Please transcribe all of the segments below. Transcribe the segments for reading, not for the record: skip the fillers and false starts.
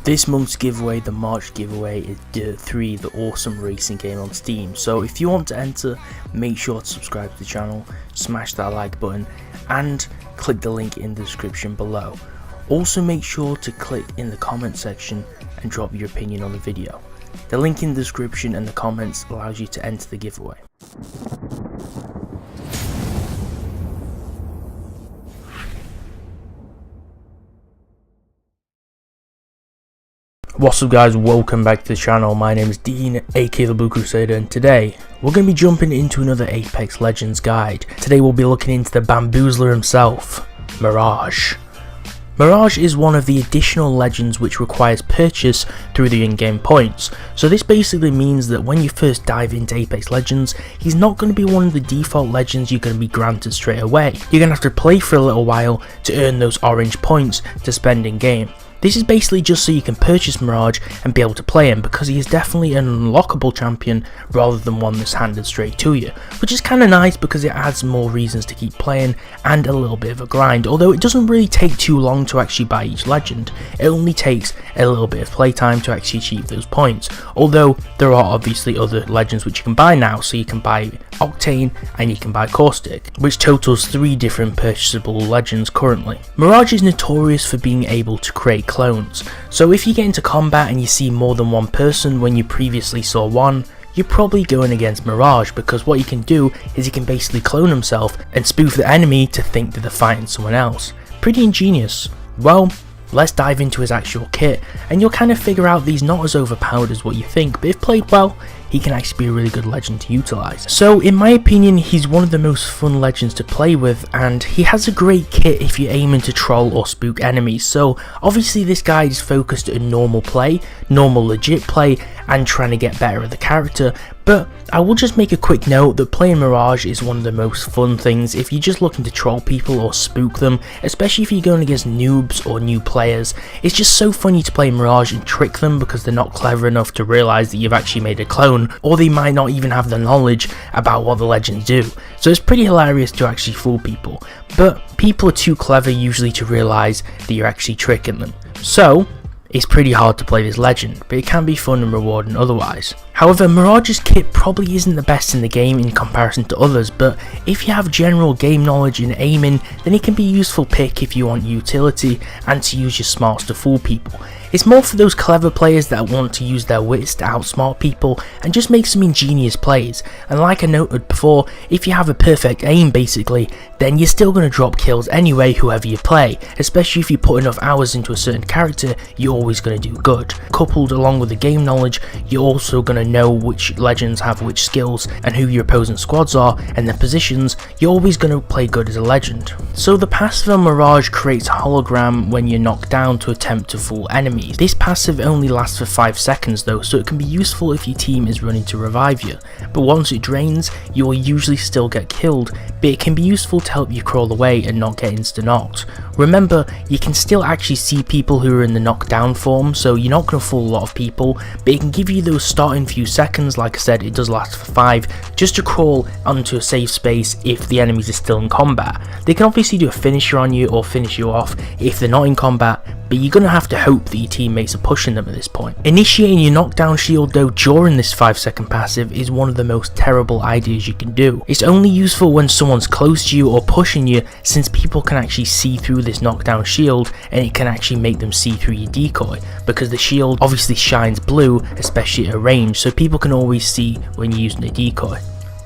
This month's giveaway, the March giveaway, is Dirt 3, the awesome racing game on Steam. So if you want to enter, make sure to subscribe to the channel, smash that like button, and click the link in the description below. Also make sure to click in the comment section and drop your opinion on the video. The link in the description and the comments allows you to enter the giveaway. What's up guys, welcome back to the channel. My name is Dean, aka the Blue Crusader, and today we're going to be jumping into another Apex Legends guide. Today we'll be looking into the bamboozler himself, Mirage. Mirage is one of the additional legends which requires purchase through the in-game points. So this basically means that when you first dive into Apex Legends, he's not going to be one of the default legends you're going to be granted straight away. You're going to have to play for a little while to earn those orange points to spend in-game. This is basically just so you can purchase Mirage and be able to play him, because he is definitely an unlockable champion rather than one that's handed straight to you, which is kind of nice because it adds more reasons to keep playing and a little bit of a grind. Although it doesn't really take too long to actually buy each legend, it only takes a little bit of playtime to actually achieve those points, although there are obviously other legends which you can buy now. So you can buy Octane and you can buy Caustic, which totals 3 different purchasable legends currently. Mirage is notorious for being able to create clones, so if you get into combat and you see more than one person when you previously saw one, you're probably going against Mirage, because what he can do is he can basically clone himself and spoof the enemy to think that they're fighting someone else. Pretty ingenious. Well, let's dive into his actual kit and you'll kind of figure out that he's not as overpowered as what you think, but if played well, he can actually be a really good legend to utilise. So in my opinion, he's one of the most fun legends to play with, and he has a great kit if you're aiming to troll or spook enemies. So obviously this guide is focused on normal play, normal legit play, and trying to get better at the character, but I will just make a quick note that playing Mirage is one of the most fun things if you're just looking to troll people or spook them, especially if you're going against noobs or new players. It's just so funny to play Mirage and trick them because they're not clever enough to realise that you've actually made a clone, or they might not even have the knowledge about what the legends do. So it's pretty hilarious to actually fool people, but people are too clever usually to realise that you're actually tricking them. So it's pretty hard to play this legend, but it can be fun and rewarding otherwise. However, Mirage's kit probably isn't the best in the game in comparison to others, but if you have general game knowledge and aiming, then it can be a useful pick if you want utility and to use your smarts to fool people. It's more for those clever players that want to use their wits to outsmart people and just make some ingenious plays. And like I noted before, if you have a perfect aim basically, then you're still going to drop kills anyway whoever you play, especially if you put enough hours into a certain character, you're always going to do good. Coupled along with the game knowledge, you're also going to know which legends have which skills and who your opposing squads are and their positions. You're always going to play good as a legend. So the passive on Mirage creates a hologram when you're knocked down to attempt to fool enemies. This passive only lasts for 5 seconds though, so it can be useful if your team is running to revive you, but once it drains, you will usually still get killed, but it can be useful to help you crawl away and not get insta-knocked. Remember, you can still actually see people who are in the knockdown form, so you're not going to fool a lot of people, but it can give you those starting few seconds. Like I said, it does last for 5, just to crawl onto a safe space if the enemies are still in combat. They can obviously do a finisher on you or finish you off if they're not in combat, but you're going to have to hope that your teammates are pushing them at this point. Initiating your knockdown shield though during this 5-second passive is one of the most terrible ideas you can do. It's only useful when someone's close to you or pushing you, since people can actually see through this knockdown shield and it can actually make them see through your decoy, because the shield obviously shines blue, especially at a range, so people can always see when you're using a decoy.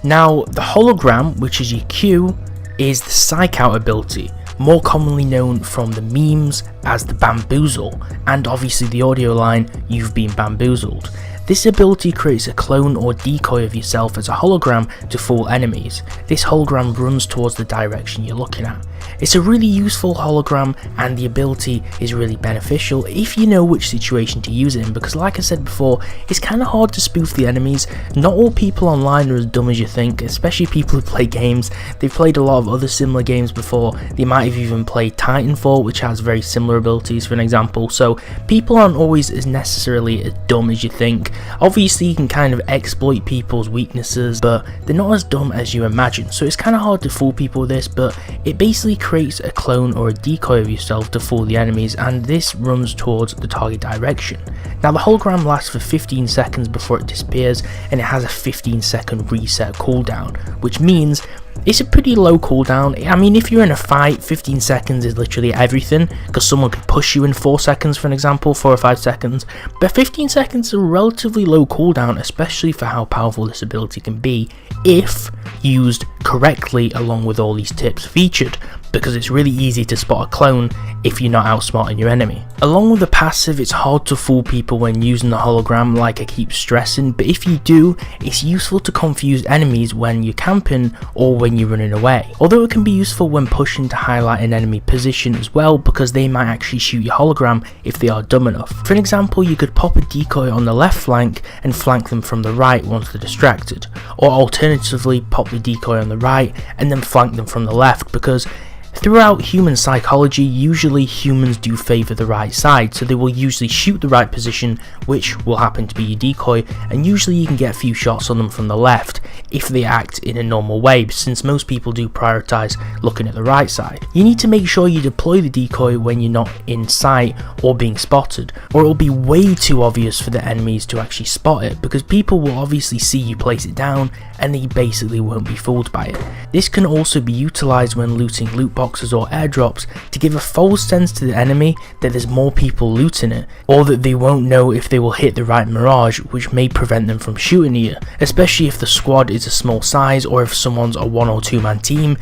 Now the hologram, which is your Q, is the psych out ability, more commonly known from the memes as the bamboozle, and obviously the audio line, "You've been bamboozled." This ability creates a clone or decoy of yourself as a hologram to fool enemies. This hologram runs towards the direction you're looking at. It's a really useful hologram, and the ability is really beneficial if you know which situation to use it in, because like I said before, it's kind of hard to spoof the enemies. Not all people online are as dumb as you think, especially people who play games. They've played a lot of other similar games before. They might have even played Titanfall, which has very similar abilities for an example, so people aren't always as necessarily as dumb as you think. Obviously you can kind of exploit people's weaknesses, but they're not as dumb as you imagine, so it's kind of hard to fool people with this, but it basically creates a clone or a decoy of yourself to fool the enemies, and this runs towards the target direction. Now the hologram lasts for 15 seconds before it disappears, and it has a 15-second reset cooldown, which means it's a pretty low cooldown. I mean, if you're in a fight, 15 seconds is literally everything, because someone could push you in 4 seconds, for an example, 4 or 5 seconds, but 15 seconds is a relatively low cooldown, especially for how powerful this ability can be if used correctly along with all these tips featured, because it's really easy to spot a clone if you're not outsmarting your enemy. Along with the passive, it's hard to fool people when using the hologram, like I keep stressing, but if you do, it's useful to confuse enemies when you're camping or when you're running away. Although it can be useful when pushing to highlight an enemy position as well, because they might actually shoot your hologram if they are dumb enough. For an example, you could pop a decoy on the left flank and flank them from the right once they're distracted, or alternatively pop the decoy on the right and then flank them from the left, because throughout human psychology, usually humans do favour the right side, so they will usually shoot the right position, which will happen to be your decoy, and usually you can get a few shots on them from the left if they act in a normal way, since most people do prioritise looking at the right side. You need to make sure you deploy the decoy when you're not in sight or being spotted, or it will be way too obvious for the enemies to actually spot it, because people will obviously see you place it down and they basically won't be fooled by it. This can also be utilised when looting loot boxes or airdrops to give a false sense to the enemy that there's more people looting it, or that they won't know if they will hit the right Mirage, which may prevent them from shooting you, especially if the squad is a small size or if someone's a 1 or 2 man team.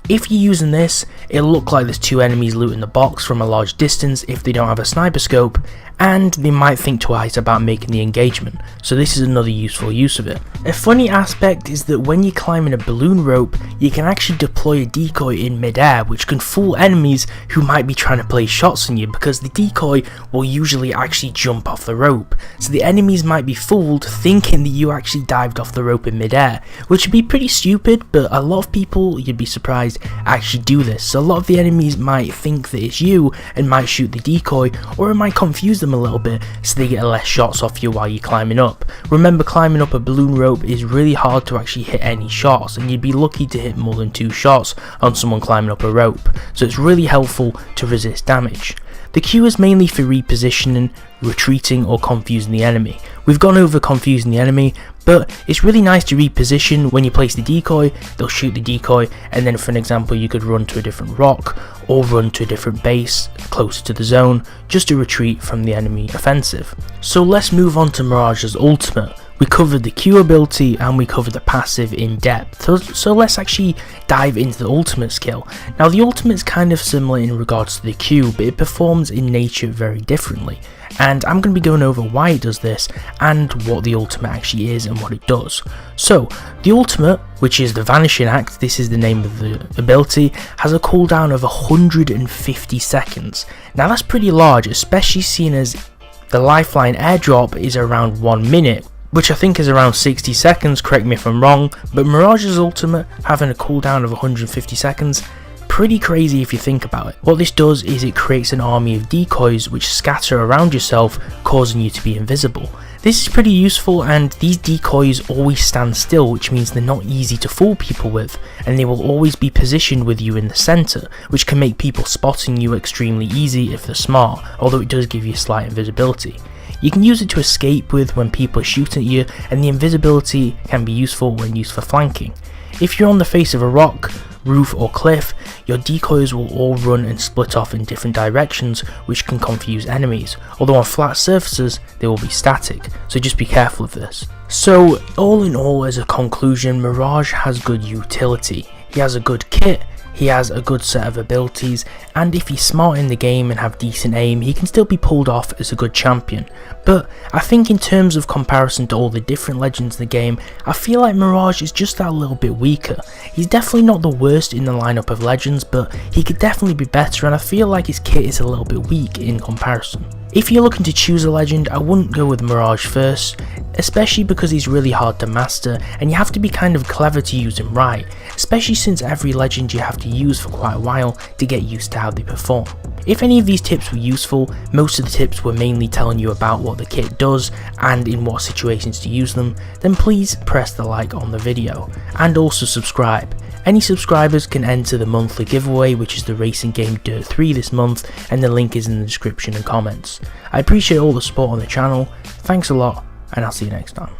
If you're using this, it'll look like there's 2 enemies looting the box from a large distance if they don't have a sniper scope, and they might think twice about making the engagement, so this is another useful use of it. A funny aspect is that when you're climbing a balloon rope, you can actually deploy a decoy in mid-air, which can fool enemies who might be trying to play shots on you, because the decoy will usually actually jump off the rope, so the enemies might be fooled thinking that you actually dived off the rope in mid-air, which would be pretty stupid, but a lot of people, you'd be surprised, actually do this. So a lot of the enemies might think that it's you and might shoot the decoy, or it might confuse them a little bit so they get less shots off you while you're climbing up. Remember, climbing up a balloon rope is really hard to actually hit any shots, and you'd be lucky to hit more than 2 shots on someone climbing up a rope, so it's really helpful to resist damage. The Q is mainly for repositioning, retreating, or confusing the enemy. We've gone over confusing the enemy, but it's really nice to reposition. When you place the decoy, they'll shoot the decoy, and then for an example you could run to a different rock or run to a different base closer to the zone just to retreat from the enemy offensive. So let's move on to Mirage's ultimate. We covered the Q ability and we covered the passive in depth, so let's actually dive into the ultimate skill. Now the ultimate is kind of similar in regards to the Q, but it performs in nature very differently, and I'm going to be going over why it does this and what the ultimate actually is and what it does. So the ultimate, which is the Vanishing Act, this is the name of the ability, has a cooldown of 150 seconds. Now that's pretty large, especially seeing as the lifeline airdrop is around 1 minute, which I think is around 60 seconds, correct me if I'm wrong, but Mirage's ultimate having a cooldown of 150 seconds, pretty crazy if you think about it. What this does is it creates an army of decoys which scatter around yourself, causing you to be invisible. This is pretty useful, and these decoys always stand still, which means they're not easy to fool people with, and they will always be positioned with you in the centre, which can make people spotting you extremely easy if they're smart, although it does give you slight invisibility. You can use it to escape with when people are shooting at you, and the invisibility can be useful when used for flanking. If you're on the face of a rock, roof or cliff, your decoys will all run and split off in different directions, which can confuse enemies, although on flat surfaces they will be static, so just be careful of this. So all in all, as a conclusion, Mirage has good utility. He has a good kit, he has a good set of abilities, and if he's smart in the game and have decent aim, he can still be pulled off as a good champion. But I think in terms of comparison to all the different legends in the game, I feel like Mirage is just that little bit weaker. He's definitely not the worst in the lineup of legends, but he could definitely be better, and I feel like his kit is a little bit weak in comparison. If you're looking to choose a legend, I wouldn't go with Mirage first, especially because he's really hard to master and you have to be kind of clever to use him right, especially since every legend you have to use for quite a while to get used to how they perform. If any of these tips were useful, most of the tips were mainly telling you about what the kit does and in what situations to use them, then please press the like on the video and also subscribe. Any subscribers can enter the monthly giveaway, which is the racing game Dirt 3 this month, and the link is in the description and comments. I appreciate all the support on the channel, thanks a lot, and I'll see you next time.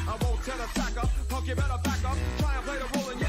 I won't tell a sack up, punk, you better back up, try and play the role in